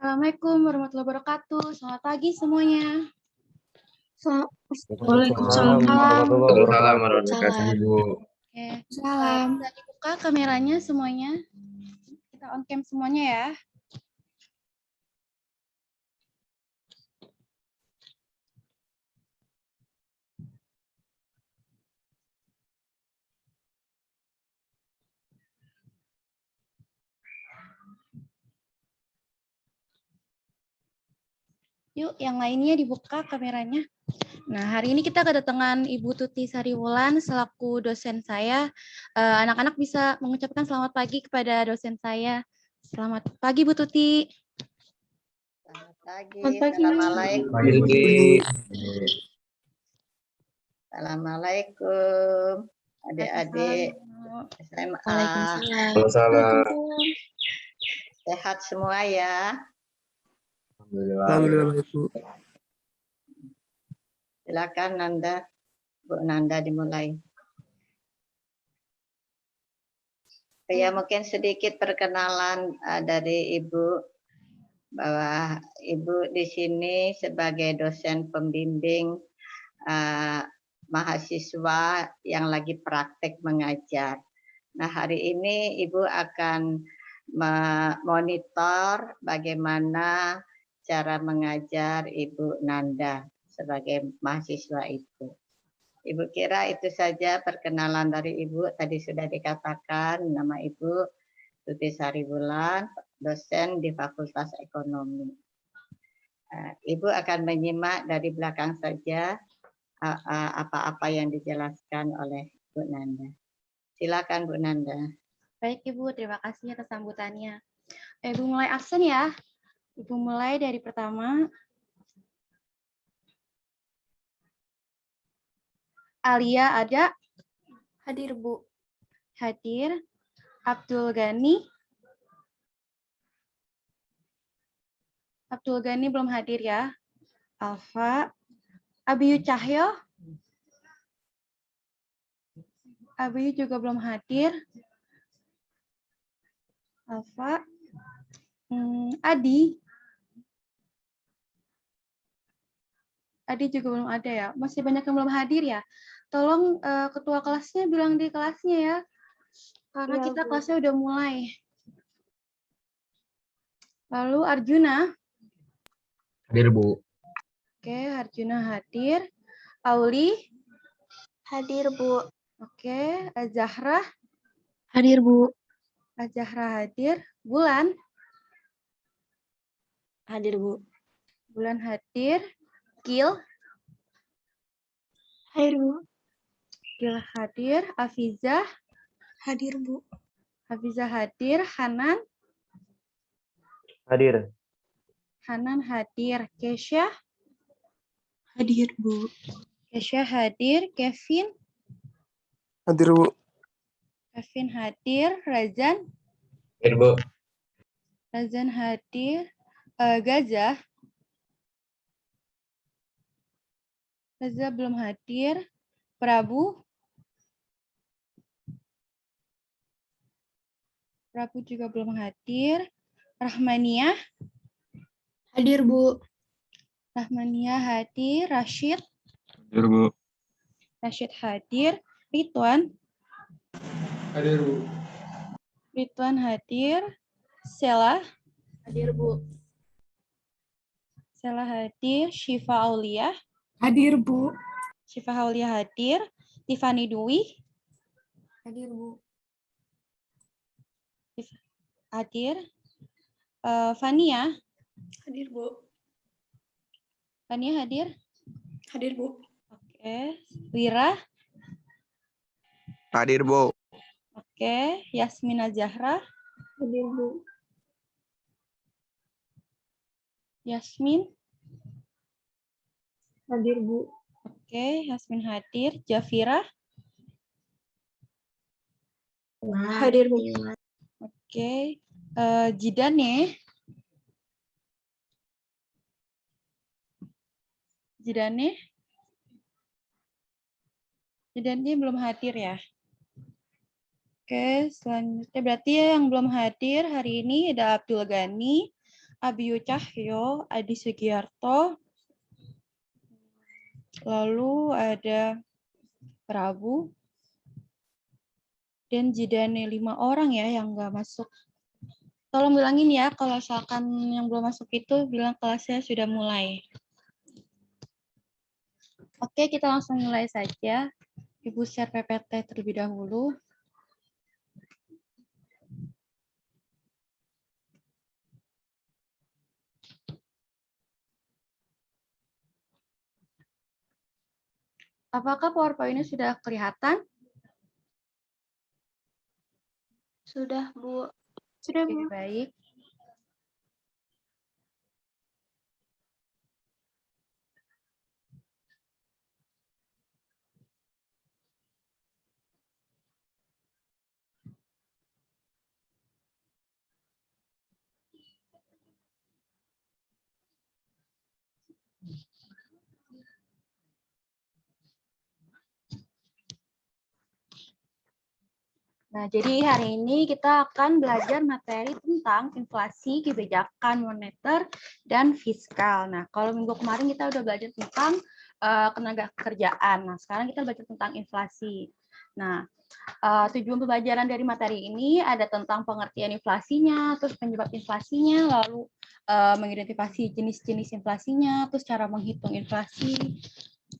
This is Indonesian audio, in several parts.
Assalamualaikum warahmatullahi wabarakatuh. Selamat pagi semuanya. Waalaikumsalam warahmatullahi wabarakatuh, Ibu. Oke, bisa dibuka kameranya semuanya. Kita on cam semuanya ya. Yuk, yang lainnya dibuka kameranya. Nah, hari ini kita kedatangan Ibu Tuti Sariwulan selaku dosen saya. Anak-anak bisa mengucapkan selamat pagi kepada dosen saya. Selamat pagi, Bu Tuti. Selamat pagi. Assalamualaikum. Assalamualaikum. Adik-adik SMA. Waalaikumsalam. Sehat semua ya. Alhamdulillah, Ibu. Silakan Nanda, Bu Nanda dimulai. Ya mungkin sedikit perkenalan dari Ibu, bahwa Ibu di sini sebagai dosen pembimbing mahasiswa yang lagi praktek mengajar. Nah, hari ini Ibu akan memonitor bagaimana cara mengajar Ibu Nanda sebagai mahasiswa itu. Ibu kira itu saja perkenalan dari Ibu. Tadi sudah dikatakan nama Ibu Tuti Sariwulan, dosen di Fakultas Ekonomi. Ibu akan menyimak dari belakang saja apa-apa yang dijelaskan oleh Bu Nanda. Silakan Bu Nanda. Baik Ibu, terima kasih atas sambutannya. Ibu mulai absen ya. Ibu mulai dari pertama. Alia ada? Hadir, Bu. Hadir. Abdul Ghani? Abdul Ghani belum hadir ya. Alfa. Abiyu Cahyo? Abiyu juga belum hadir. Alfa. Adi? Adi juga belum ada ya. Masih banyak yang belum hadir ya. Tolong ketua kelasnya bilang di kelasnya ya. Karena Ya, kita Bu. kelasnya udah mulai. Lalu Arjuna? Hadir, Bu. Oke, Arjuna hadir. Auli? Hadir, Bu. Oke, Zahra? Hadir, Bu. Zahra hadir. Bulan? Hadir, Bu. Bulan hadir. Kil? Hadir, Bu. Kil hadir. Afizah? Hadir, Bu. Hafizah hadir. Hanan? Hadir. Hanan hadir. Kesha? Hadir, Bu. Kesha hadir. Kevin? Hadir, Bu. Kevin hadir. Razan? Hadir, Bu. Razan hadir. Gaza? Gaza belum hadir. Prabu? Prabu juga belum hadir. Rahmaniah? Hadir, Bu. Rahmaniah hadir. Rashid? Hadir, Bu. Rashid hadir. Ridwan? Hadir, Bu. Ridwan hadir. Sela? Hadir, Bu. Sela hadir. Syifa Aulia? Hadir, Bu. Syifa Aulia hadir. Tiffany Dwi? Hadir, Bu. Hadir. Fania? Hadir, Bu. Fania hadir? Hadir, Bu. Oke. Wira? Hadir, Bu. Oke. Yasmina Zahra? Hadir, Bu. Yasmin? Hadir, Bu. Oke. Yasmin hadir. Jafira? Hadir, Bu. Oke. Jidane? Jidane? Jidane belum hadir ya? Oke, selanjutnya berarti yang belum hadir hari ini ada Abdul Ghani, Abio Cahyo, Adi Sugiarto, lalu ada Prabu, dan Jidane 5 orang ya yang nggak masuk. Tolong bilangin ya kalau misalkan yang belum masuk itu bilang kelasnya sudah mulai. Oke, kita langsung mulai saja. Ibu share PPT terlebih dahulu. Apakah PowerPoint-nya sudah kelihatan? Sudah, Bu. Oke, baik. Nah, jadi hari ini kita akan belajar materi tentang inflasi, kebijakan moneter, dan fiskal. Nah, kalau minggu kemarin kita udah belajar tentang tenaga kerjaan. Nah, sekarang kita belajar tentang inflasi. Nah, tujuan pembelajaran dari materi ini ada tentang pengertian inflasinya, terus penyebab inflasinya, lalu mengidentifikasi jenis-jenis inflasinya, terus cara menghitung inflasi,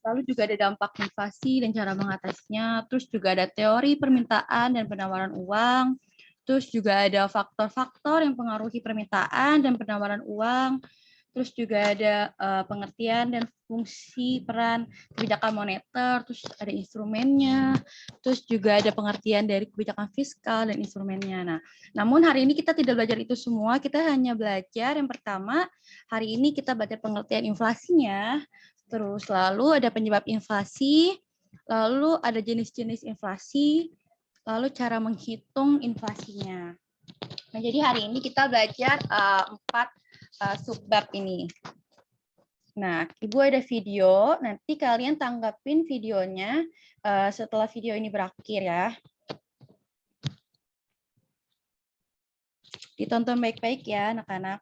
lalu juga ada dampak inflasi dan cara mengatasinya, terus juga ada teori permintaan dan penawaran uang, terus juga ada faktor-faktor yang mempengaruhi permintaan dan penawaran uang, terus juga ada pengertian dan fungsi peran kebijakan moneter, terus ada instrumennya, terus juga ada pengertian dari kebijakan fiskal dan instrumennya. Nah, namun hari ini kita tidak belajar itu semua, kita hanya belajar yang pertama, hari ini kita belajar pengertian inflasinya, terus lalu ada penyebab inflasi, lalu ada jenis-jenis inflasi, lalu cara menghitung inflasinya. Nah, jadi hari ini kita belajar 4 subbab ini. Nah, Ibu ada video, nanti kalian tanggapin videonya setelah video ini berakhir ya. Ditonton baik-baik ya anak-anak.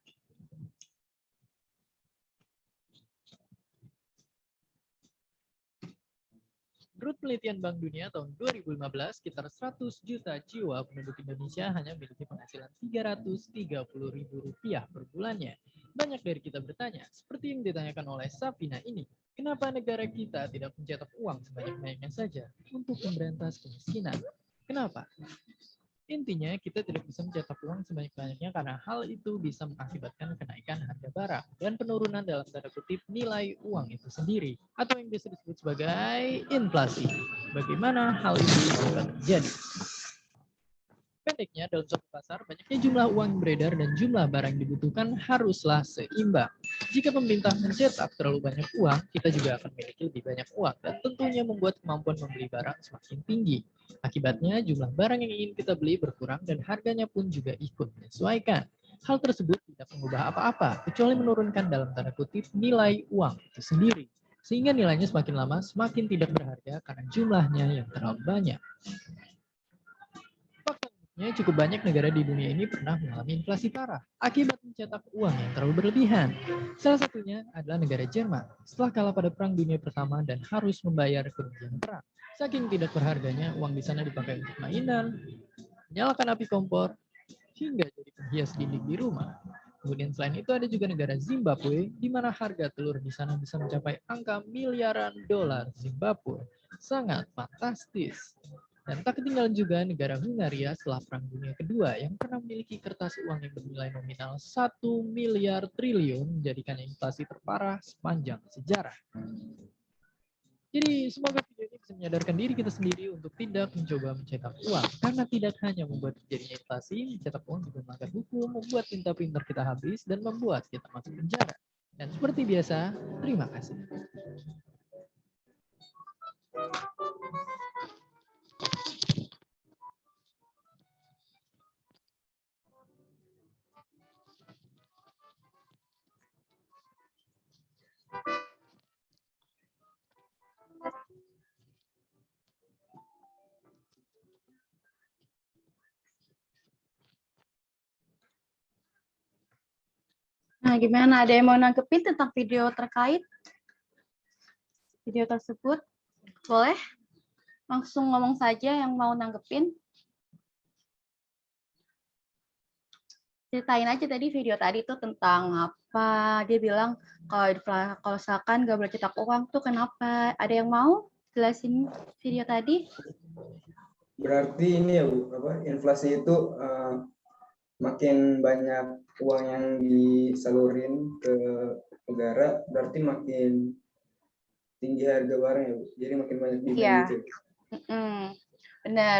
Menurut penelitian Bank Dunia tahun 2015, sekitar 100 juta jiwa penduduk Indonesia hanya memiliki penghasilan Rp330.000 per bulannya. Banyak dari kita bertanya, seperti yang ditanyakan oleh Safina ini, kenapa negara kita tidak mencetak uang sebanyak-banyaknya saja untuk memberantas kemiskinan? Kenapa? Intinya, kita tidak bisa mencetak uang sebanyak-banyaknya karena hal itu bisa mengakibatkan kenaikan harga barang dan penurunan dalam tanda kutip nilai uang itu sendiri, atau yang biasa disebut sebagai inflasi. Bagaimana hal itu dapat terjadi? Pendeknya, dalam suatu pasar, banyaknya jumlah uang yang beredar dan jumlah barang yang dibutuhkan haruslah seimbang. Jika pemerintah mencetak terlalu banyak uang, kita juga akan memiliki lebih banyak uang dan tentunya membuat kemampuan membeli barang semakin tinggi. Akibatnya, jumlah barang yang ingin kita beli berkurang dan harganya pun juga ikut menyesuaikan. Hal tersebut tidak mengubah apa-apa, kecuali menurunkan dalam tanda kutip nilai uang itu sendiri. Sehingga nilainya semakin lama semakin tidak berharga karena jumlahnya yang terlalu banyak. Faktanya cukup banyak negara di dunia ini pernah mengalami inflasi parah akibat mencetak uang yang terlalu berlebihan. Salah satunya adalah negara Jerman setelah kalah pada Perang Dunia Pertama dan harus membayar kerugian perang. Saking tidak berharganya, uang di sana dipakai untuk mainan, menyalakan api kompor, hingga jadi penghias dinding di rumah. Kemudian selain itu ada juga negara Zimbabwe, di mana harga telur di sana bisa mencapai angka miliaran dolar Zimbabwe. Sangat fantastis. Dan tak ketinggalan juga negara Hungaria setelah Perang Dunia Kedua yang pernah memiliki kertas uang yang bernilai nominal 1 miliar triliun menjadikannya inflasi terparah sepanjang sejarah. Jadi semoga video ini bisa menyadarkan diri kita sendiri untuk tidak mencoba mencetak uang. Karena tidak hanya membuat terjadinya inflasi, mencetak uang juga melanggar hukum, membuat tinta pintar kita habis, dan membuat kita masuk penjara. Dan seperti biasa, terima kasih. Nah, gimana? Ada yang mau nanggepin tentang video terkait video tersebut? Boleh? Langsung ngomong saja yang mau nanggepin. Ceritain aja tadi video tadi tuh tentang apa. Dia bilang kalau misalkan nggak boleh cetak uang tuh kenapa? Ada yang mau jelasin video tadi? Berarti ini ya Bu, inflasi itu makin banyak uang yang disalurin ke negara, berarti makin tinggi harga barang ya Bu. Jadi makin banyak demand Iya. gitu.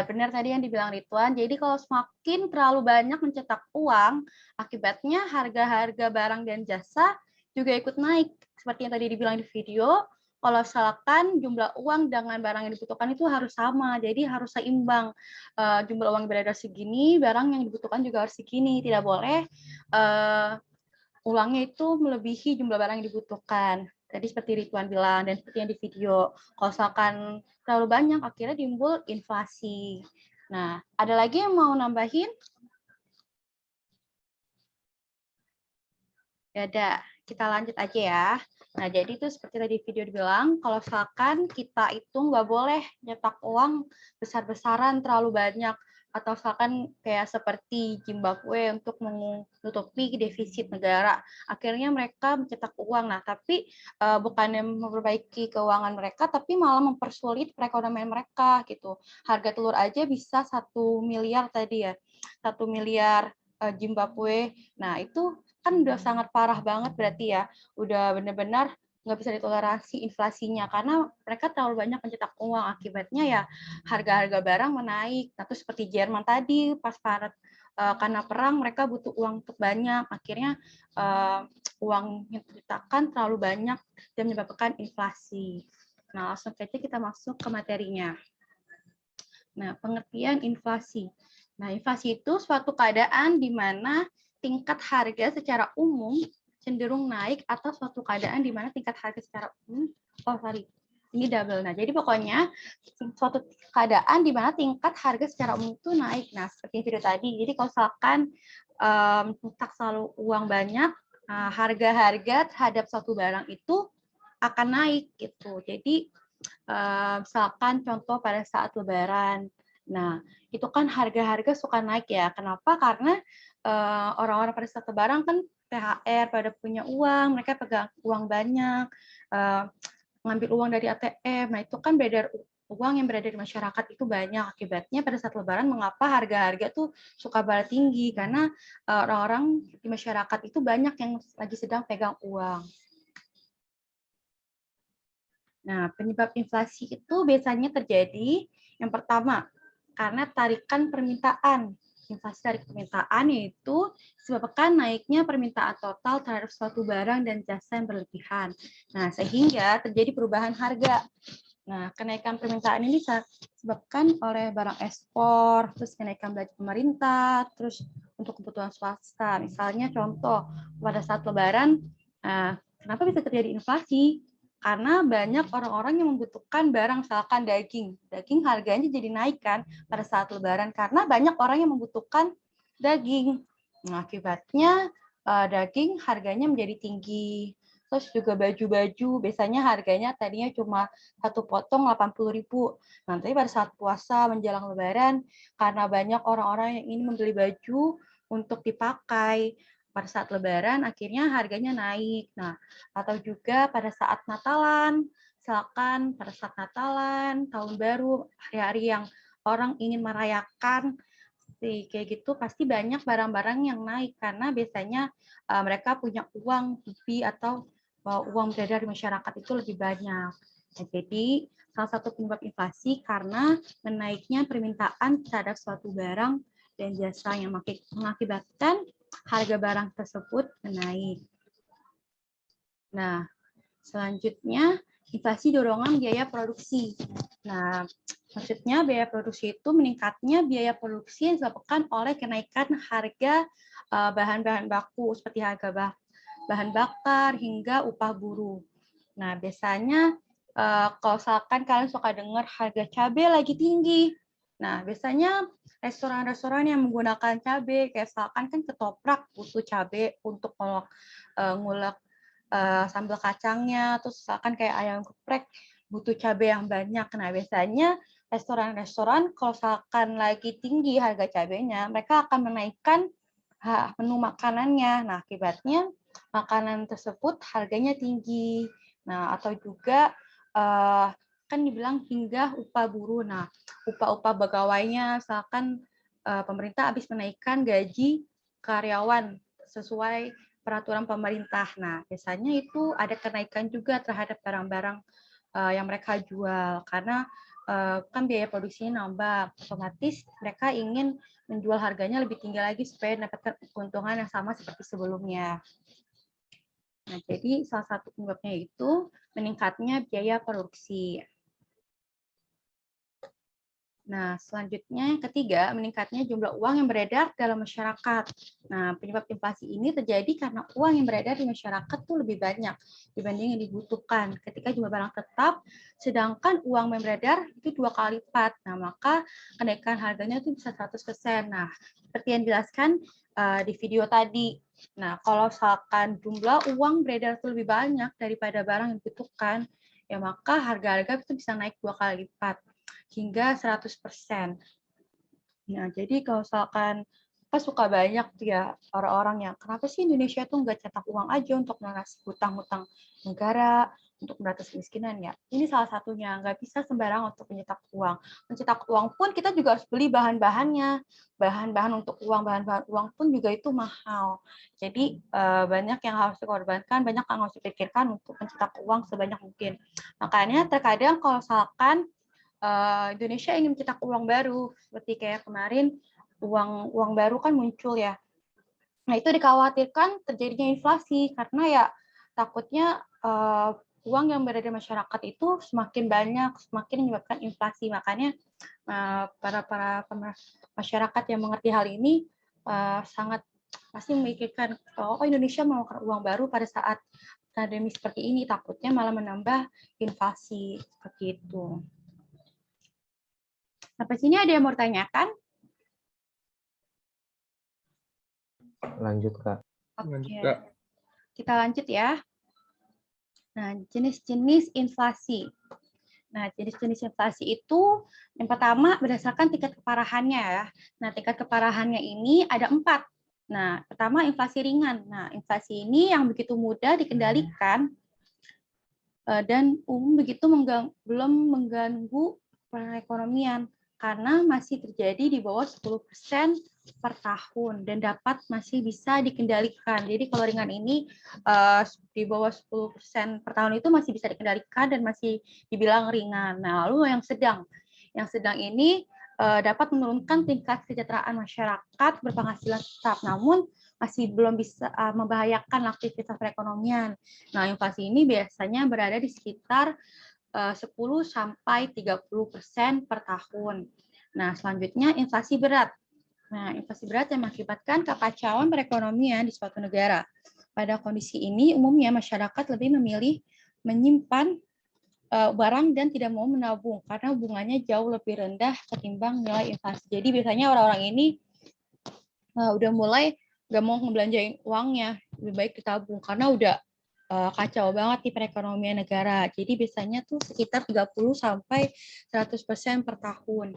Benar tadi yang dibilang Ridwan. Jadi kalau semakin terlalu banyak mencetak uang, akibatnya harga-harga barang dan jasa juga ikut naik. Seperti yang tadi dibilang di video, kalau misalkan jumlah uang dengan barang yang dibutuhkan itu harus sama, jadi harus seimbang. Jumlah uang yang beredar segini, barang yang dibutuhkan juga harus segini. Tidak boleh uangnya itu melebihi jumlah barang yang dibutuhkan. Tadi seperti Ridwan bilang dan seperti yang di video, kalau misalkan terlalu banyak akhirnya timbul inflasi. Nah, ada lagi yang mau nambahin? Ya udah, kita lanjut aja ya. Nah, jadi itu seperti tadi video dibilang, kalau misalkan kita itu nggak boleh nyetak uang besar-besaran terlalu banyak, atau misalkan kayak seperti Zimbabwe untuk menutupi defisit negara. Akhirnya mereka mencetak uang. Nah, tapi bukannya memperbaiki keuangan mereka, tapi malah mempersulit perekonomian mereka gitu. Harga telur aja bisa 1 miliar tadi ya, 1 miliar Zimbabwe. Nah, itu kan udah sangat parah banget berarti ya. Udah benar-benar nggak bisa ditoleransi inflasinya karena mereka terlalu banyak mencetak uang, akibatnya ya harga-harga barang menaik. Nah, terus seperti Jerman tadi pas karena perang mereka butuh uang untuk banyak, akhirnya uang yang dicetakkan terlalu banyak dan menyebabkan inflasi. Nah, langsung saja kita masuk ke materinya. Nah, pengertian inflasi. Nah, inflasi itu suatu keadaan di mana tingkat harga secara umum cenderung naik atau suatu keadaan di mana tingkat harga secara umum, ini double. Nah, jadi pokoknya suatu keadaan di mana tingkat harga secara umum itu naik. Nah, seperti video tadi. Jadi kalau misalkan mencetak selalu uang banyak, harga-harga terhadap suatu barang itu akan naik gitu. Jadi misalkan contoh pada saat Lebaran. Nah, itu kan harga-harga suka naik ya. Kenapa? Karena orang-orang pada saat Lebaran kan THR, pada punya uang, mereka pegang uang banyak, ngambil uang dari ATM. Nah, itu kan uang yang beredar di masyarakat itu banyak. Akibatnya pada saat Lebaran, mengapa harga-harga tuh suka balik tinggi? Karena orang-orang di masyarakat itu banyak yang lagi sedang pegang uang. Nah, penyebab inflasi itu biasanya terjadi yang pertama, karena tarikan permintaan. Inflasi tarik permintaan yaitu disebabkan naiknya permintaan total terhadap suatu barang dan jasa yang berlebihan. Nah, sehingga terjadi perubahan harga. Nah, kenaikan permintaan ini disebabkan oleh barang ekspor, terus kenaikan belanja pemerintah, terus untuk kebutuhan swasta. Misalnya contoh, pada saat Lebaran, kenapa bisa terjadi inflasi? Karena banyak orang-orang yang membutuhkan barang, misalkan daging. Daging harganya jadi naik kan pada saat Lebaran, karena banyak orang yang membutuhkan daging. Nah, akibatnya daging harganya menjadi tinggi. Terus juga baju-baju, biasanya harganya tadinya cuma satu potong 80.000. Nanti pada saat puasa menjelang Lebaran, karena banyak orang-orang yang ingin membeli baju untuk dipakai pada saat Lebaran, akhirnya harganya naik. Nah, atau juga pada saat Natalan, misalkan pada saat Natalan, Tahun Baru, hari-hari yang orang ingin merayakan, kayak gitu pasti banyak barang-barang yang naik karena biasanya mereka punya uang lebih atau uang beredar di masyarakat itu lebih banyak. Nah, jadi salah satu penyebab inflasi karena menaiknya permintaan terhadap suatu barang dan jasa yang mengakibatkan harga barang tersebut menaik. Nah, selanjutnya inflasi dorongan biaya produksi. Nah, maksudnya biaya produksi itu meningkatnya biaya produksi yang disebabkan oleh kenaikan harga bahan-bahan baku seperti harga bahan bakar hingga upah buruh. Nah, biasanya kalau misalkan kalian suka dengar harga cabai lagi tinggi. Nah, biasanya restoran-restoran yang menggunakan cabai, kayak misalkan kan ketoprak butuh cabai untuk ngulek sambal kacangnya, terus misalkan kayak ayam geprek butuh cabai yang banyak. Nah, biasanya restoran-restoran kalau misalkan lagi tinggi harga cabainya, mereka akan menaikkan menu makanannya. Nah, akibatnya makanan tersebut harganya tinggi. Nah, atau juga kan dibilang hingga upah buruh. Nah, upah-upah pegawainya, misalkan pemerintah habis menaikkan gaji karyawan sesuai peraturan pemerintah. Nah, biasanya itu ada kenaikan juga terhadap barang-barang yang mereka jual karena kan biaya produksinya nambah, otomatis mereka ingin menjual harganya lebih tinggi lagi supaya mendapatkan keuntungan yang sama seperti sebelumnya. Nah, jadi salah satu penyebabnya itu meningkatnya biaya produksi. Nah, selanjutnya yang ketiga, meningkatnya jumlah uang yang beredar dalam masyarakat. Nah, penyebab inflasi ini terjadi karena uang yang beredar di masyarakat tuh lebih banyak dibanding yang dibutuhkan. Ketika jumlah barang tetap, sedangkan uang yang beredar itu 2 kali lipat. Nah, maka kenaikan harganya itu bisa 100%. Nah, seperti yang dijelaskan di video tadi. Nah, kalau misalkan jumlah uang beredar itu lebih banyak daripada barang yang dibutuhkan, ya maka harga-harga itu bisa naik 2 kali lipat hingga 100%. Nah, jadi kalau misalkan apa suka banyak tuh ya orang-orang yang kenapa sih Indonesia tuh nggak cetak uang aja untuk melunasi hutang-hutang negara, untuk memberantas kemiskinan ya. Ini salah satunya, nggak bisa sembarang untuk mencetak uang. Mencetak uang pun kita juga harus beli bahan-bahannya. Bahan-bahan untuk uang, bahan-bahan uang pun juga itu mahal. Jadi banyak yang harus dikorbankan, banyak yang harus dipikirkan untuk mencetak uang sebanyak mungkin. Makanya terkadang kalau misalkan Indonesia ingin mencetak uang baru, seperti kayak kemarin uang baru kan muncul ya. Nah, itu dikhawatirkan terjadinya inflasi karena ya takutnya uang yang berada di masyarakat itu semakin banyak, semakin menyebabkan inflasi. Makanya para masyarakat yang mengerti hal ini sangat pasti memikirkan, oh Indonesia melakukan uang baru pada saat pandemi seperti ini, takutnya malah menambah inflasi seperti itu. Sampai sini ada yang mau tanyakan? Lanjut, Kak. Oke. Kita lanjut ya. Nah, jenis-jenis inflasi. Nah, jenis-jenis inflasi itu yang pertama berdasarkan tingkat keparahannya ya. Nah, tingkat keparahannya ini ada 4. Nah, pertama inflasi ringan. Nah, inflasi ini yang begitu mudah dikendalikan dan begitu belum mengganggu perekonomian karena masih terjadi di bawah 10% per tahun dan dapat masih bisa dikendalikan. Jadi kalau ringan ini di bawah 10% per tahun itu masih bisa dikendalikan dan masih dibilang ringan. Nah, lalu yang sedang ini dapat menurunkan tingkat kesejahteraan masyarakat berpenghasilan tetap, namun masih belum bisa membahayakan aktivitas perekonomian. Nah, inflasi ini biasanya berada di sekitar 10-30% per tahun. Nah, selanjutnya inflasi berat. Nah, inflasi berat yang mengakibatkan kekacauan perekonomian di suatu negara. Pada kondisi ini, umumnya masyarakat lebih memilih menyimpan barang dan tidak mau menabung karena hubungannya jauh lebih rendah ketimbang nilai inflasi. Jadi biasanya orang-orang ini udah mulai nggak mau ngebelanjain uangnya, lebih baik ditabung karena udah kacau banget di perekonomian negara. Jadi biasanya tuh sekitar 30-100% per tahun.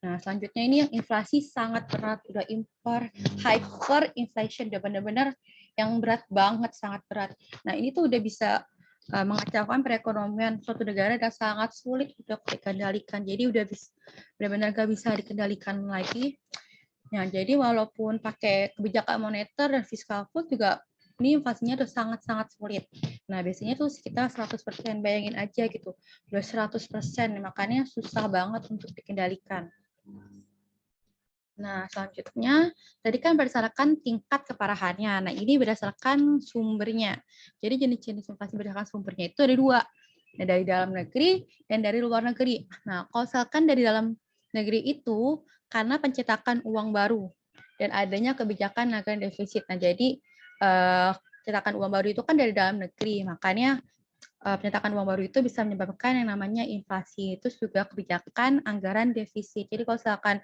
Nah, selanjutnya ini yang inflasi sangat berat, udah hyperinflation, udah benar-benar yang berat banget, sangat berat. Nah, ini tuh udah bisa mengacaukan perekonomian suatu negara dan sangat sulit untuk dikendalikan. Jadi udah benar-benar gak bisa dikendalikan lagi. Nah, jadi walaupun pakai kebijakan moneter dan fiskal pun juga ini inflasinya udah sangat-sangat sulit. Nah, biasanya tuh sekitar 100%, bayangin aja gitu. Udah 100%, makanya susah banget untuk dikendalikan. Nah, selanjutnya, tadi kan berdasarkan tingkat keparahannya. Nah, ini berdasarkan sumbernya. Jadi jenis-jenis inflasi berdasarkan sumbernya itu ada 2. Nah, dari dalam negeri dan dari luar negeri. Nah, kalau misalkan dari dalam negeri itu, karena pencetakan uang baru dan adanya kebijakan anggaran defisit. Nah, jadi cetakan uang baru itu kan dari dalam negeri. Makanya penyetakan uang baru itu bisa menyebabkan yang namanya inflasi. Terus juga kebijakan anggaran defisit. Jadi kalau misalkan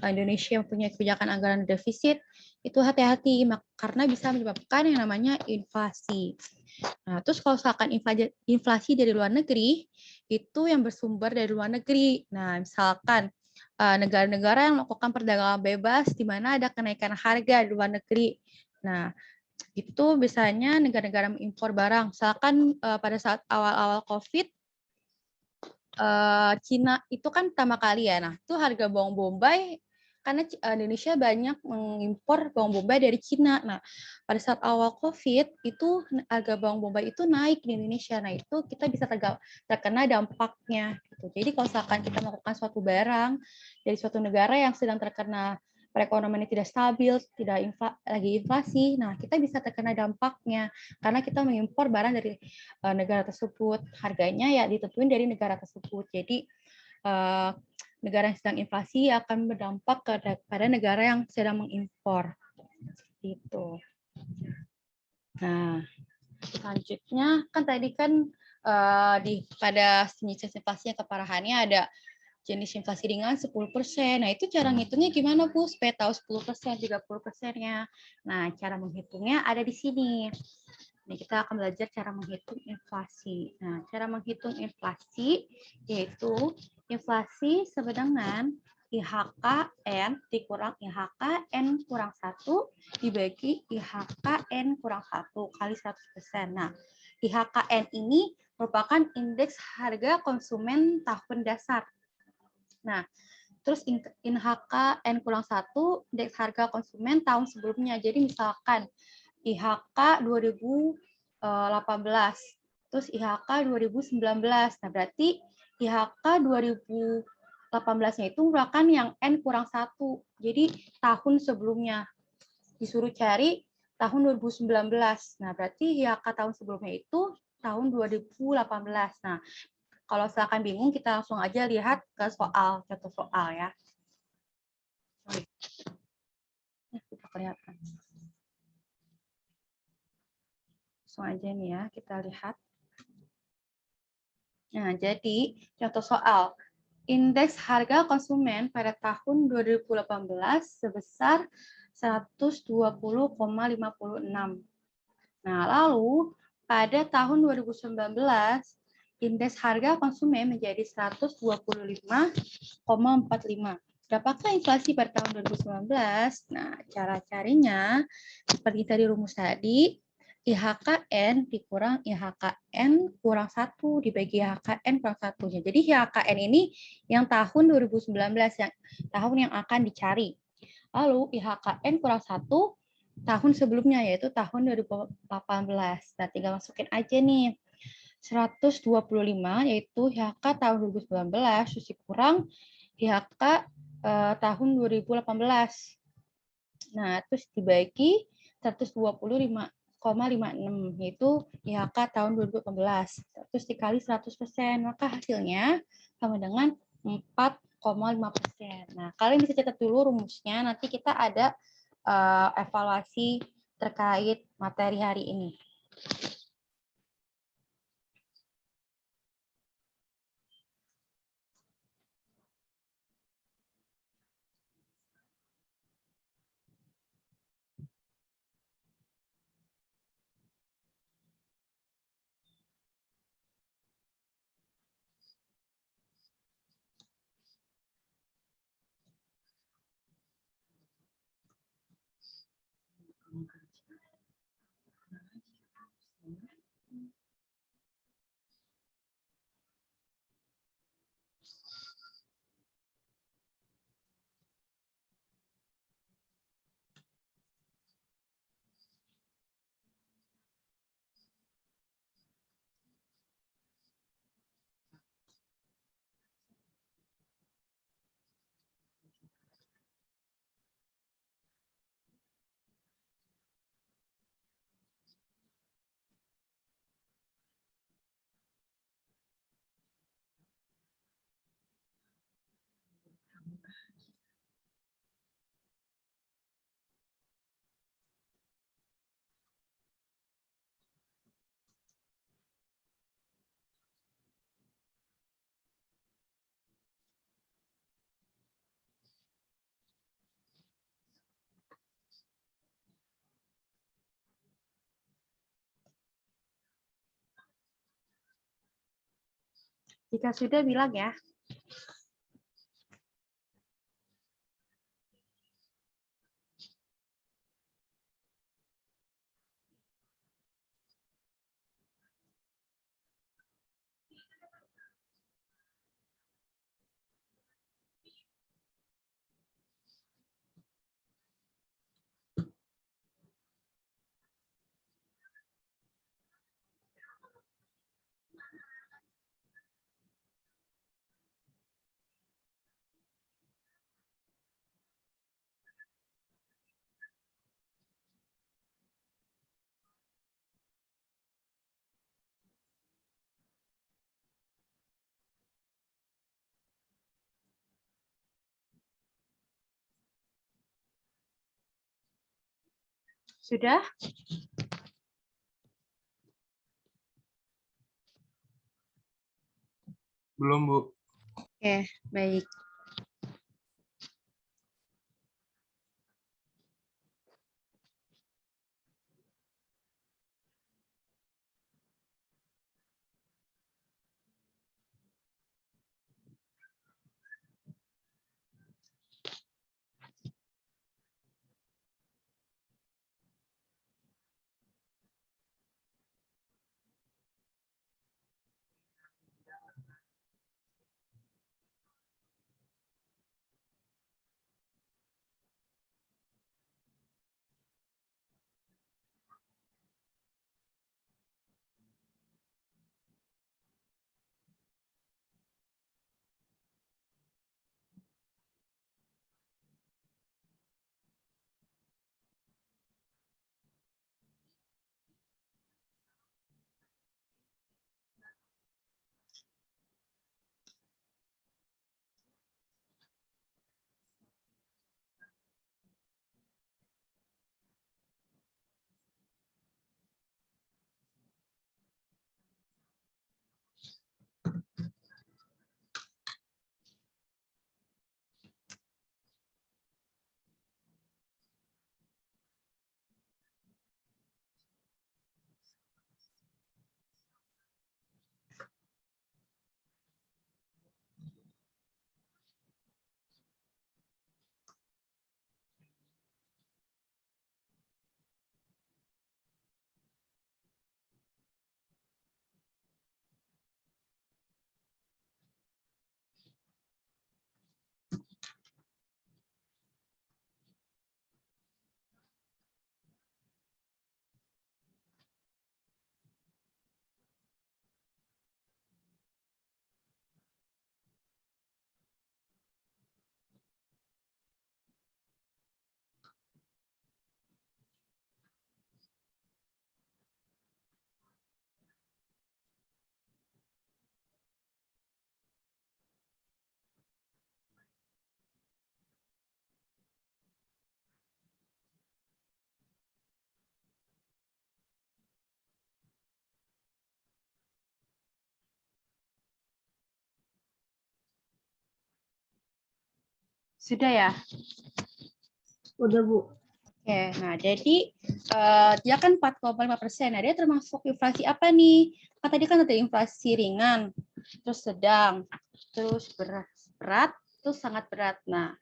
Indonesia punya kebijakan anggaran defisit, itu hati-hati karena bisa menyebabkan yang namanya inflasi. Nah, terus kalau misalkan inflasi dari luar negeri, itu yang bersumber dari luar negeri. Nah, misalkan negara-negara yang melakukan perdagangan bebas di mana ada kenaikan harga di luar negeri. Nah, itu biasanya negara-negara mengimpor barang. Misalkan pada saat awal-awal COVID, Cina itu kan pertama kali ya. Nah, itu harga bawang bombay, karena Indonesia banyak mengimpor bawang bombay dari Cina. Nah, pada saat awal COVID, itu harga bawang bombay itu naik di Indonesia. Nah, itu kita bisa terkena dampaknya. Gitu. Jadi, kalau misalkan kita melakukan suatu barang dari suatu negara yang sedang terkena perekonomiannya tidak stabil, tidak lagi inflasi, nah kita bisa terkena dampaknya karena kita mengimpor barang dari negara tersebut, harganya ya ditentuin dari negara tersebut. Jadi negara yang sedang inflasi akan berdampak kepada negara yang sedang mengimpor. Gitu. Nah, selanjutnya kan tadi kan pada jenis inflasi yang keparahannya ada jenis inflasi ringan 10%. Nah, itu cara ngitungnya gimana, Bu? Supaya tahu 10%, 30%-nya. Nah, cara menghitungnya ada di sini. Nih, kita akan belajar cara menghitung inflasi. Nah, cara menghitung inflasi yaitu inflasi sama dengan IHKN dikurang IHKN kurang 1 dibagi IHKN kurang 1 kali 100%. Nah, IHKN ini merupakan indeks harga konsumen tahun dasar. Nah, terus IHK N kurang 1, indeks harga konsumen tahun sebelumnya. Jadi misalkan IHK 2018, terus IHK 2019. Nah, berarti IHK 2018-nya itu merupakan yang N kurang 1. Jadi tahun sebelumnya. Disuruh cari tahun 2019. Nah, berarti IHK tahun sebelumnya itu tahun 2018. Nah, kalau misalkan bingung, kita langsung aja lihat ke contoh soal ya. Sudah kelihatan. Langsung aja nih ya, kita lihat. Nah, jadi contoh soal. Indeks harga konsumen pada tahun 2018 sebesar 120,56. Nah, lalu pada tahun 2019, indeks harga konsumen menjadi 125,45. Berapakah inflasi pada tahun 2019? Nah, cara carinya seperti tadi rumus tadi, IHKN dikurang IHKN kurang 1 dibagi IHKN kurang 1. Jadi IHKN ini yang tahun 2019, yang tahun yang akan dicari. Lalu IHKN kurang 1 tahun sebelumnya, yaitu tahun 2018. Nah, tinggal masukin aja nih. 125 yaitu IHK tahun 2019 terus kurang IHK tahun 2018. Nah, terus dibagi 125,56 yaitu IHK tahun 2018. Terus dikali 100%, maka hasilnya sama dengan 4,5%. Nah, kalian bisa catat dulu rumusnya, nanti kita ada evaluasi terkait materi hari ini. Jika sudah bilang ya. Sudah? Belum, Bu. Oke, baik. Sudah ya? Udah, Bu. Oke, nah jadi dia kan 4,5%. Nah, dia termasuk inflasi apa nih? Kan tadi kan ada inflasi ringan, terus sedang, terus berat, terus sangat berat. Nah,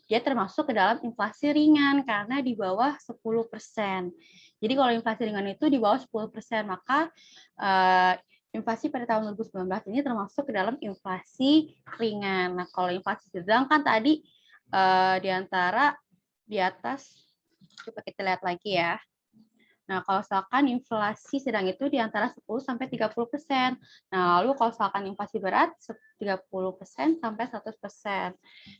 dia termasuk ke dalam inflasi ringan karena di bawah 10%. Jadi kalau inflasi ringan itu di bawah 10%, maka inflasi pada tahun 2019 ini termasuk ke dalam inflasi ringan. Nah, kalau inflasi sedang kan tadi di antara di atas, coba kita lihat lagi ya. Nah, kalau misalkan inflasi sedang itu di antara 10 sampai 30%. Nah, lalu kalau misalkan inflasi berat 30% sampai 100%.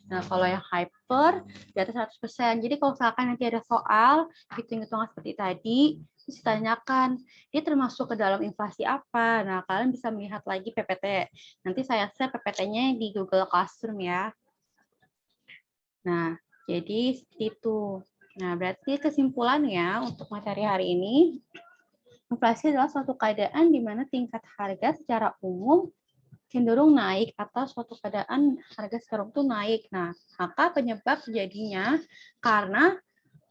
Nah, kalau yang hyper di atas 100%. Jadi kalau misalkan nanti ada soal hitung-hitungan seperti tadi, terus ditanyakan, dia termasuk ke dalam inflasi apa? Nah, kalian bisa melihat lagi PPT. Nanti saya share PPT-nya di Google Classroom ya. Nah, jadi seperti itu. Nah, berarti kesimpulannya untuk materi hari ini, inflasi adalah suatu keadaan di mana tingkat harga secara umum cenderung naik atau suatu keadaan harga secara umum itu naik. Nah, maka penyebab terjadinya karena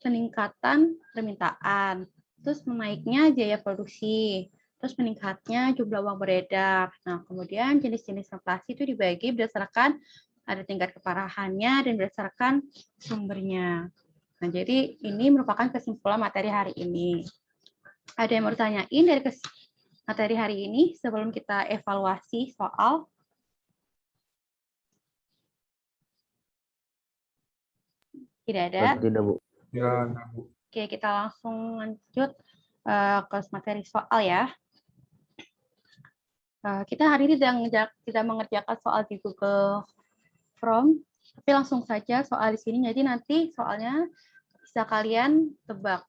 peningkatan permintaan, terus menaiknya biaya produksi, Terus meningkatnya jumlah uang beredar. Nah, kemudian jenis-jenis inflasi itu dibagi berdasarkan ada tingkat keparahannya dan berdasarkan sumbernya. Nah, jadi ini merupakan kesimpulan materi hari ini. Ada yang mau ditanyain dari materi hari ini sebelum kita evaluasi soal? Tidak ada? Tidak, Bu. Ya, Oke, kita langsung lanjut ke materi soal ya. Kita hari ini tidak mengerjakan soal di Google Form, tapi langsung saja soal di sini. Jadi nanti soalnya bisa kalian tebak.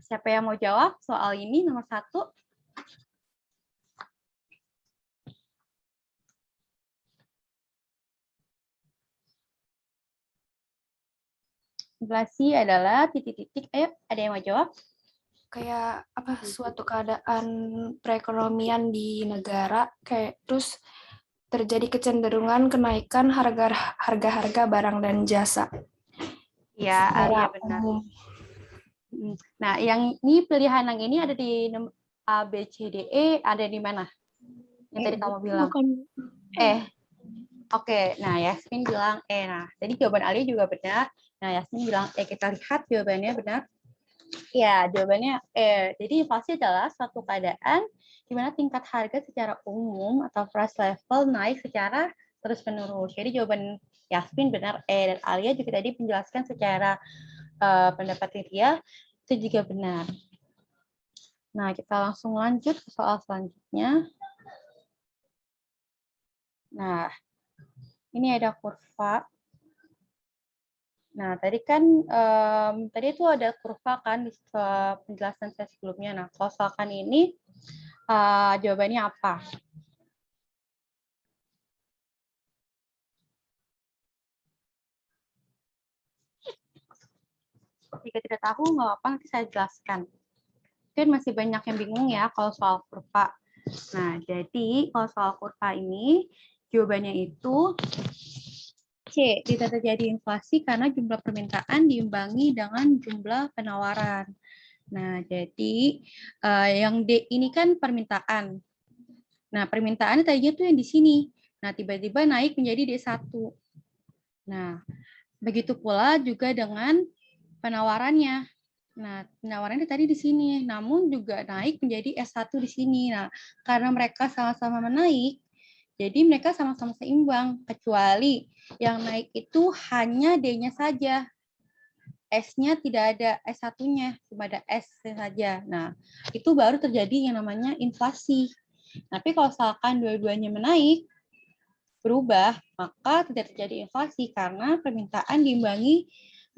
Siapa yang mau jawab soal ini nomor 1? Inflasi adalah titik-titik. Ayo, ada yang mau jawab? Kayak apa suatu keadaan perekonomian di negara kayak terus terjadi kecenderungan kenaikan harga-harga barang dan jasa. Ya, Secara benar. umum. Nah, yang ini pilihan yang ini ada di A, B, C, D, E, ada di mana? Yang tadi kamu bilang. Oke, nah Yasmin bilang E. Nah, tadi jawaban Ali juga benar. Nah, Yasmin bilang E. Kita lihat jawabannya benar. Ya, jawabannya E. Jadi inflasi adalah suatu keadaan di mana tingkat harga secara umum atau price level naik secara terus-menerus. Jadi jawaban Yasmin benar E. Dan Alia juga tadi menjelaskan secara pendapat dia itu juga benar. Nah, kita langsung lanjut ke soal selanjutnya. Nah, ini ada kurva. Nah, tadi kan tadi itu ada kurva kan di penjelasan saya sebelumnya. Nah, kalau misalkan ini jawabannya apa? Jika tidak tahu, nggak apa-apa, nanti saya jelaskan. Mungkin masih banyak yang bingung ya kalau soal kurva. Nah, jadi kalau soal kurva ini, jawabannya itu C, tidak terjadi inflasi karena jumlah permintaan diimbangi dengan jumlah penawaran. Nah, jadi yang D ini kan permintaan. Nah, permintaan tadinya tuh yang di sini. Nah, tiba-tiba naik menjadi D1. Nah, begitu pula juga dengan penawarannya. Nah, penawarannya tadi di sini, namun juga naik menjadi S1 di sini. Nah, karena mereka sama-sama menaik, jadi mereka sama-sama seimbang, kecuali yang naik itu hanya D-nya saja. S-nya tidak ada S1-nya, cuma ada S saja. Nah, itu baru terjadi yang namanya inflasi. Tapi kalau misalkan dua-duanya menaik, berubah, maka tidak terjadi inflasi karena permintaan diimbangi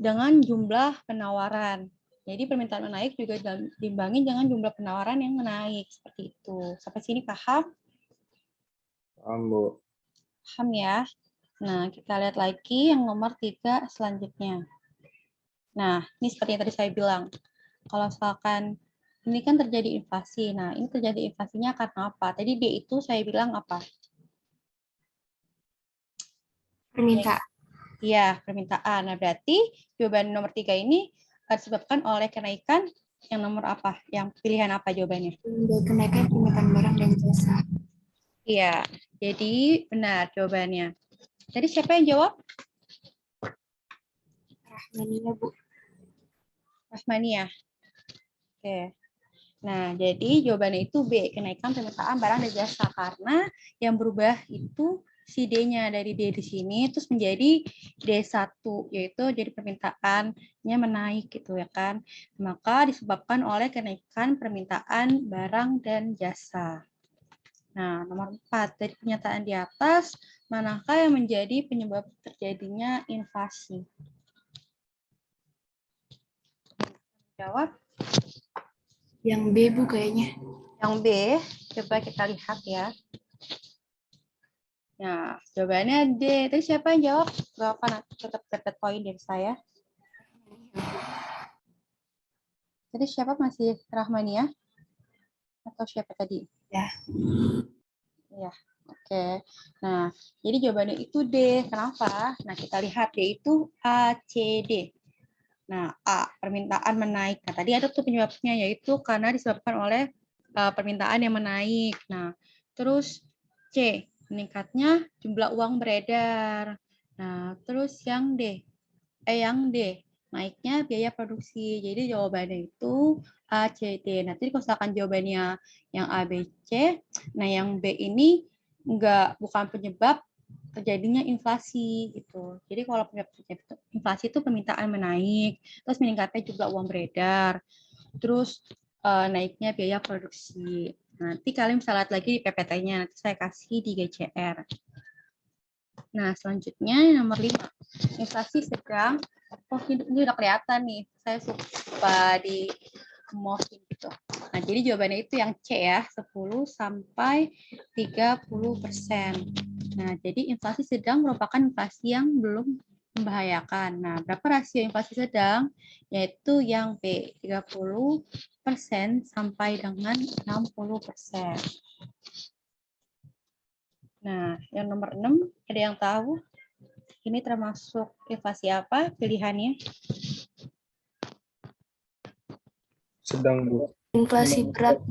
dengan jumlah penawaran. Jadi permintaan menaik juga diimbangi dengan jumlah penawaran yang menaik. Seperti itu. Sampai sini paham? Paham, Bu. Paham ya? Nah, kita lihat lagi yang nomor 3 selanjutnya. Nah, ini seperti yang tadi saya bilang. Kalau misalkan ini kan terjadi inflasi. Nah, ini terjadi inflasinya karena apa? Tadi D itu saya bilang apa? Permintaan. Iya, permintaan. Nah, berarti jawaban nomor 3 ini disebabkan oleh kenaikan yang nomor apa? Yang pilihan apa jawabannya? Kenaikan permintaan barang dan jasa. Iya, jadi benar jawabannya. Tadi siapa yang jawab? Rahmania, Bu. Rahmania. Oke. Nah, jadi jawabannya itu B, kenaikan permintaan barang dan jasa. Karena yang berubah itu si D-nya dari D di sini, terus menjadi D1, yaitu jadi permintaannya menaik gitu ya kan. Maka disebabkan oleh kenaikan permintaan barang dan jasa. Nah, nomor 4, dari pernyataan di atas, manakah yang menjadi penyebab terjadinya inflasi? Jawab. Yang B, Bu, kayaknya. Yang B, coba kita lihat ya. Nah, jawabannya D. Tadi siapa yang jawab? Gak apa, nanti tetap dapat poin dari saya. Tadi siapa, masih Rahmania? Atau siapa tadi? Ya. Ya, oke. Nah, jadi jawabannya itu D. Kenapa? Nah, kita lihat D itu A, C, D. Nah, A, permintaan menaik. Nah, tadi ada tuh penyebabnya, yaitu karena disebabkan oleh permintaan yang menaik. Nah, terus C, meningkatnya jumlah uang beredar. Nah, terus yang D, naiknya biaya produksi. Jadi jawabannya itu A, C, D. Nanti kalau misalkan jawabannya yang A, B, C, nah yang B ini bukan penyebab terjadinya inflasi gitu. Jadi kalau penyebab inflasi itu permintaan menaik, terus meningkatnya jumlah uang beredar, terus naiknya biaya produksi. Nanti kalian bisa lihat lagi di PPT-nya, nanti saya kasih di GCR. Nah, selanjutnya nomor 5. Inflasi sedang, ini udah kelihatan nih, saya suka di mouse gitu. Nah, jadi jawabannya itu yang C ya, 10 sampai 30%. Nah, jadi inflasi sedang merupakan inflasi yang belum membahayakan. Nah, berapa rasio inflasi sedang? Yaitu yang B, 30% sampai dengan 60%. Nah, yang nomor 6, ada yang tahu? Ini termasuk inflasi apa pilihannya? Sedang, Bu. Inflasi berat.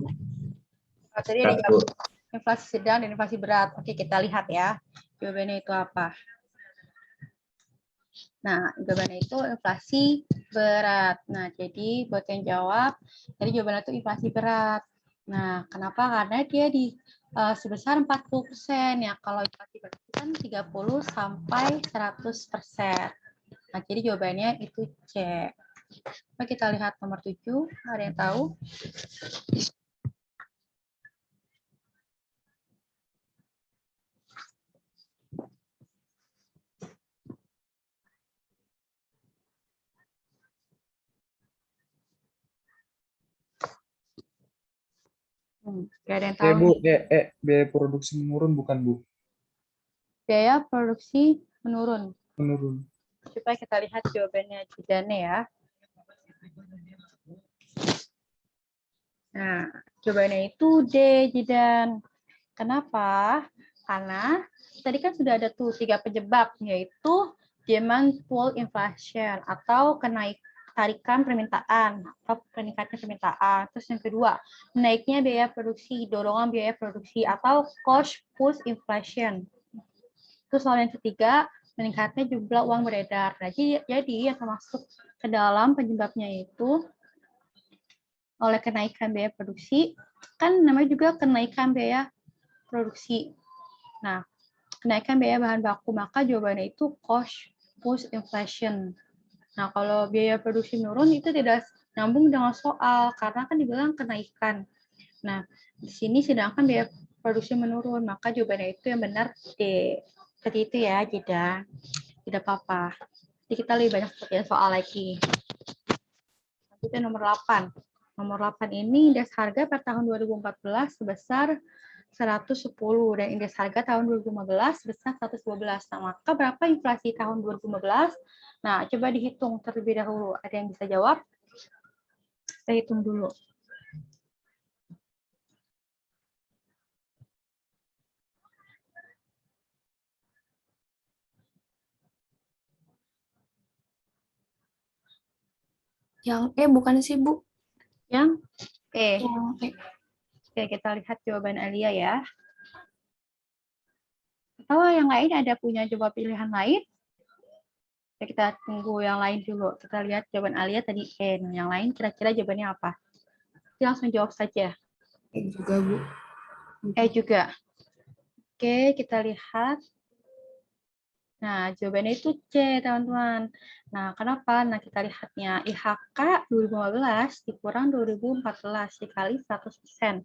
Tadi ada jawab inflasi sedang dan inflasi berat. Oke, kita lihat ya. Jawabannya itu apa? Nah, jawabannya itu inflasi berat. Nah, jadi buat yang jawab, jadi jawabannya itu inflasi berat. Nah, kenapa? Karena dia sebesar 40% ya. Kalau inflasi berat itu kan 30 sampai 100%. Nah, jadi jawabannya itu C. Coba kita lihat nomor 7. Ada yang tahu? Gak ada yang tahu. Bu, biaya produksi menurun bukan, Bu? Biaya produksi menurun. Menurun. Coba kita lihat jawabannya Jidannya ya. Nah, jawabannya itu D, Jidan. Kenapa? Karena tadi kan sudah ada tuh 3 penyebab, yaitu demand pull inflation atau tarikan permintaan atau peningkatan permintaan. Terus yang kedua, naiknya biaya produksi, dorongan biaya produksi atau cost push inflation. Terus soal yang ketiga, meningkatnya jumlah uang beredar. Nah, jadi yang termasuk ke dalam penyebabnya itu oleh kenaikan biaya produksi, kan namanya juga kenaikan biaya produksi. Nah, kenaikan biaya bahan baku, maka jawabannya itu cost push inflation. Nah, kalau biaya produksi menurun itu tidak nyambung dengan soal, karena kan dibilang kenaikan. Nah, di sini sedangkan biaya produksi menurun, maka jawabannya itu yang benar D. Seperti itu ya, tidak apa-apa. Jadi kita lebih banyak seperti soal lagi. Selanjutnya nomor 8. Nomor 8 ini indeks harga per tahun 2014 sebesar 110 dan indeks harga tahun 2015 sebesar 112. Nah, maka berapa inflasi tahun 2015? Nah, coba dihitung terlebih dahulu. Ada yang bisa jawab? Kita hitung dulu. Yang E bukan sih, Bu? Yang E. Yang E. Oke, kita lihat jawaban Alia ya. Atau yang lain ada punya jawab pilihan lain? Oke, kita tunggu yang lain dulu. Kita lihat jawaban Alia tadi E. Nah, yang lain kira-kira jawabannya apa? Kita langsung jawab saja. E juga, Bu. E juga. Oke, kita lihat. Nah, jawabannya itu C, teman-teman. Nah, kenapa? Nah, kita lihatnya. IHK 2015 dikurang 2014 dikali 100%.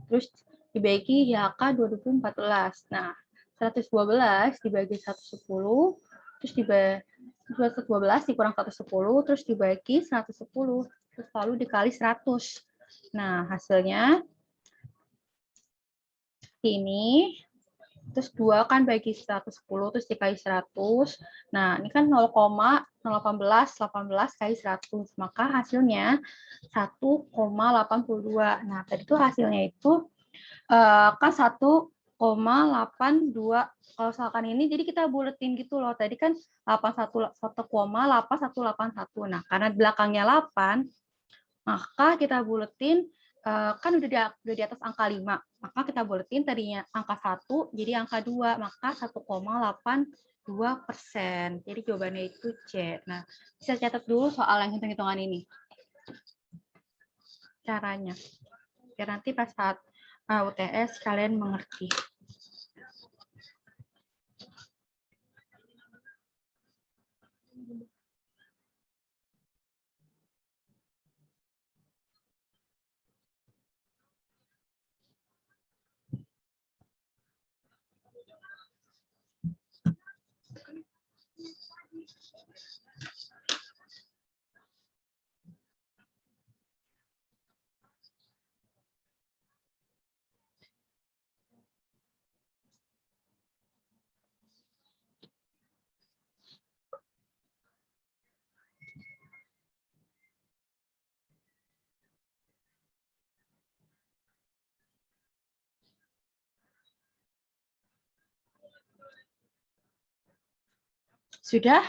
Terus dibagi IHK 2014. Nah, 112 dibagi 110, terus dibagi 112 dikurang 110, terus dibagi 110, terus lalu dikali 100. Nah, hasilnya ini. Terus 2 kan bagi 110, terus dikali 100. Nah, ini kan 0,018 kali 100. Maka hasilnya 1,82. Nah, tadi tuh hasilnya itu kan 1,82. Kalau misalkan ini, jadi kita buletin gitu loh. Tadi kan 1,8181. Nah, karena belakangnya 8, maka kita buletin kan udah di atas angka 5, maka kita buletin tadinya angka 1 jadi angka 2, maka 1,82%. Jadi jawabannya itu C. Nah, bisa catat dulu soal yang hitung-hitungan ini. Caranya. Biar nanti pas saat UTS kalian mengerti. Sudah?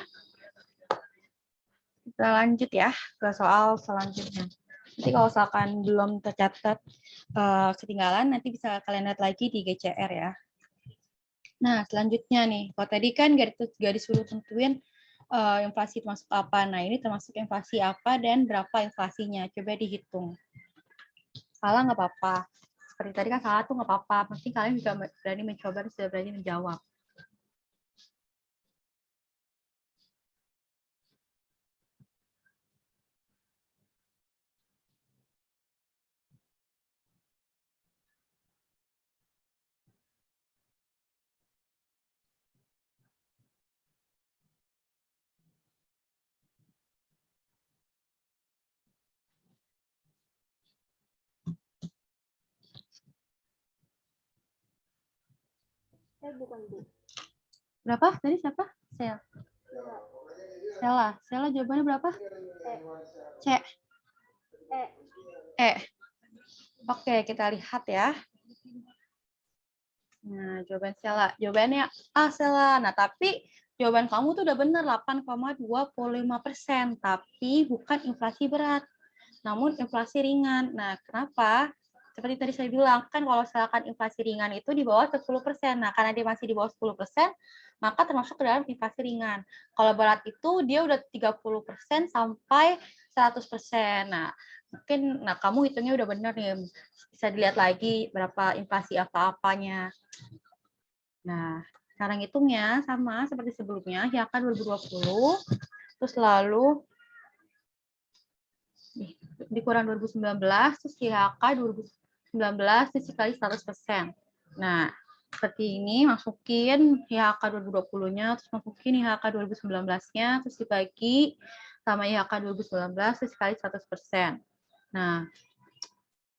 Kita lanjut ya ke soal selanjutnya. Nanti kalau misalkan belum tercatat ketinggalan, nanti bisa kalian lihat lagi di GCR ya. Nah, selanjutnya nih, kalau tadi kan garis suruh tentuin inflasi termasuk apa. Nah, ini termasuk inflasi apa dan berapa inflasinya. Coba dihitung. Salah nggak apa-apa. Seperti tadi kan salah tuh nggak apa-apa. Penting kalian juga berani mencoba dan sudah berani menjawab. Bukan, Bu. Berapa? Tadi siapa? Sela. Sela jawabannya berapa? C. E. Oke, kita lihat ya. Nah, jawaban Sela. Jawabannya A, Sela. Nah, tapi jawaban kamu tuh udah benar, 8,25%. Tapi bukan inflasi berat, namun inflasi ringan. Nah, kenapa? Seperti tadi saya bilang, kan kalau misalkan inflasi ringan itu di bawah 10%. Nah, karena dia masih di bawah 10%, maka termasuk ke dalam inflasi ringan. Kalau berat itu dia udah 30% sampai 100%. Nah, mungkin kamu hitungnya udah benar nih. Bisa dilihat lagi berapa inflasi apa-apanya. Nah, cara ngitungnya sama seperti sebelumnya, YK 2020, terus lalu dikurang 2019, terus YK 2019 terus dikali 100%. Nah, seperti ini, masukin YK 2020-nya, terus masukin YK 2019-nya, terus dibagi sama YK 2019, terus dikali 100%. Nah,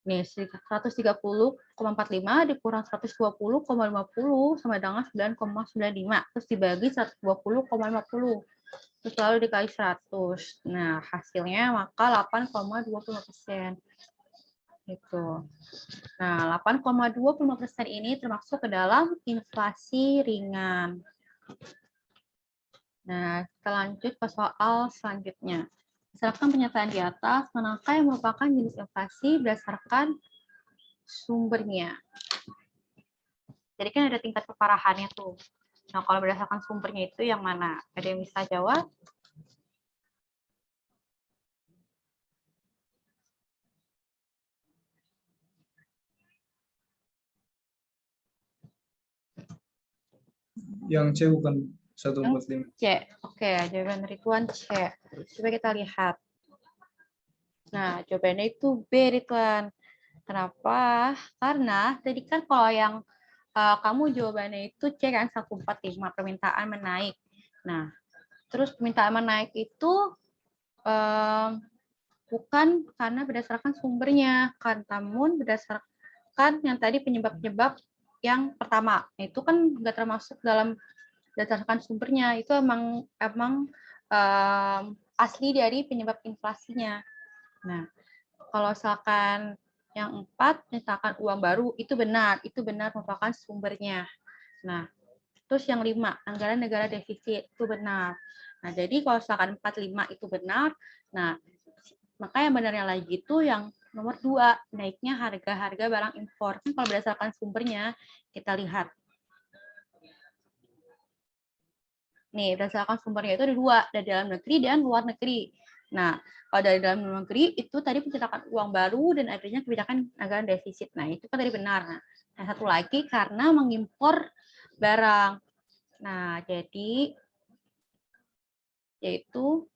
nih 130,45 dikurang 120,50 sama dengan 9,95. Terus dibagi 120,50. Terus lalu dikali 100. Nah, hasilnya maka 8,25%. Gitu. Nah, 8,25% ini termasuk ke dalam inflasi ringan. Nah, kita lanjut ke soal selanjutnya. Berdasarkan pernyataan di atas, manakah yang merupakan jenis inflasi berdasarkan sumbernya? Jadi kan ada tingkat keparahannya tuh. Nah, kalau berdasarkan sumbernya itu yang mana? Ada yang bisa jawab? Yang C bukan 145. C. Oke, jawaban Ridwan C. Coba kita lihat. Nah, jawabannya itu B, Ridwan. Kenapa? Karena tadi kan kalau yang kamu jawabannya itu C kan 145, permintaan menaik. Nah, terus permintaan menaik itu bukan karena berdasarkan sumbernya, kan, namun berdasarkan yang tadi penyebab-penyebab yang pertama. Itu kan nggak termasuk dalam berdasarkan sumbernya, itu emang asli dari penyebab inflasinya. Nah, kalau misalkan yang 4, misalkan uang baru, itu benar merupakan sumbernya. Nah, terus yang 5, anggaran negara defisit, itu benar. Nah, jadi kalau misalkan 4, 5 itu benar, nah, maka yang benarnya lagi itu yang Nomor 2, naiknya harga-harga barang impor. Kalau berdasarkan sumbernya, kita lihat. Nih, berdasarkan sumbernya itu ada 2, dari dalam negeri dan luar negeri. Nah, kalau dari dalam negeri itu tadi pencetakan uang baru dan adanya kebijakan anggaran defisit. Nah, itu kan tadi benar. Nah, yang satu lagi karena mengimpor barang. Nah, jadi yaitu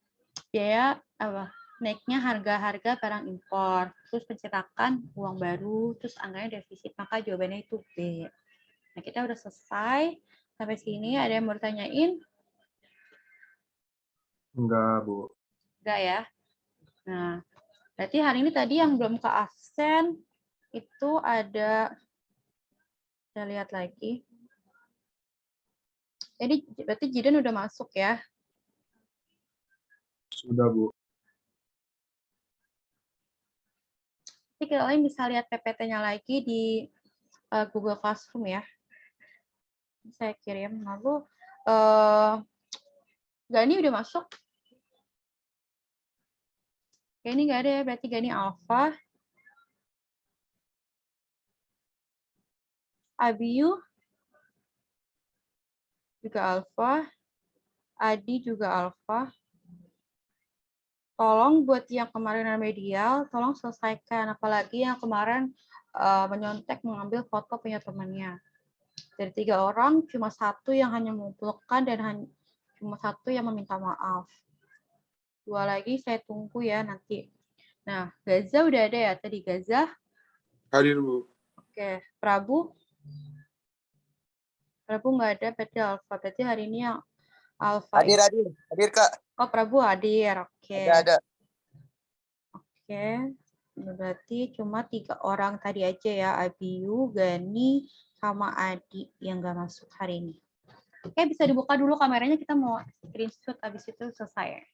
biaya apa? Naiknya harga-harga barang impor, terus pencetakan uang baru, terus anggaran defisit. Maka jawabannya itu B. Nah, kita udah selesai. Sampai sini ada yang mau ditanyain? Enggak, Bu. Enggak ya? Nah, berarti hari ini tadi yang belum ke absen itu ada, saya lihat lagi. Jadi berarti Jidan udah masuk ya? Sudah, Bu. Jadi kalian bisa lihat PPT-nya lagi di Google Classroom ya. Saya kirim. Lalu Gani udah masuk? Gani nggak ada ya, berarti Gani alpha. Abiyu juga alpha. Adi juga alpha. Tolong buat yang kemarin remedial, tolong selesaikan. Apalagi yang kemarin menyontek mengambil foto punya temannya. Dari 3 orang, cuma 1 yang hanya mengumpulkan dan cuma 1 yang meminta maaf. 2 lagi saya tunggu ya nanti. Nah, Gaza udah ada ya tadi Gaza? Hadir, Bu. Oke, Prabu? Prabu nggak ada, berarti alfa. Berarti hari ini yang alfa. Hadir Kak. Oh, Prabu hadir. Oke. Ada. Oke. Berarti cuma 3 orang tadi aja ya, Abiyu, Gani, sama Adi yang nggak masuk hari ini. Oke, bisa dibuka dulu kameranya, kita mau screenshot, habis itu selesai.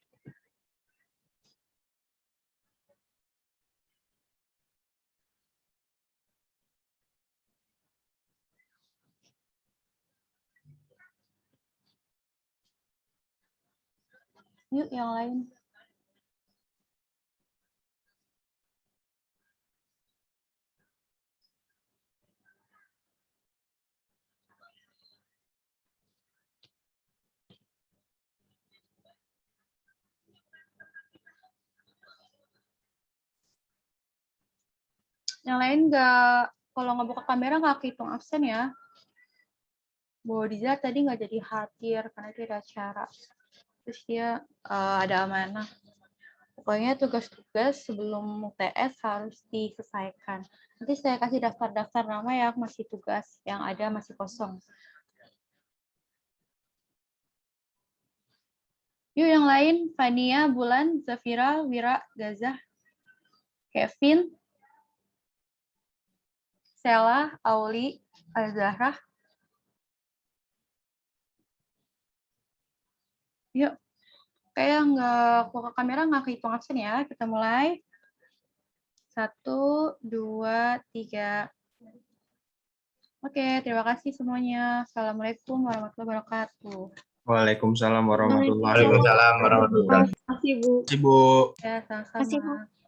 Yuk, yang lain. Yang lain nggak, kalau nggak buka kamera nggak kehitung absen ya. Bu Diza tadi nggak jadi hadir karena dia ada acara. Terus dia ada amanah. Pokoknya tugas-tugas sebelum UTS harus diselesaikan. Nanti saya kasih daftar-daftar nama yang masih tugas, yang ada masih kosong. Yuk yang lain, Fania, Bulan, Zafira, Wira, Gaza, Kevin, Sela, Auli, Al-Zahra. Yuk, kayak nggak buka kamera nggak kehitung absen ya. Kita mulai. 1, 2, 3. Oke, terima kasih semuanya. Assalamualaikum warahmatullahi wabarakatuh. Waalaikumsalam warahmatullahi Waalaikumsalam wabarakatuh. warahmatullahi wabarakatuh. Terima kasih, Bu. Terima kasih, Bu. Ya, sama-sama.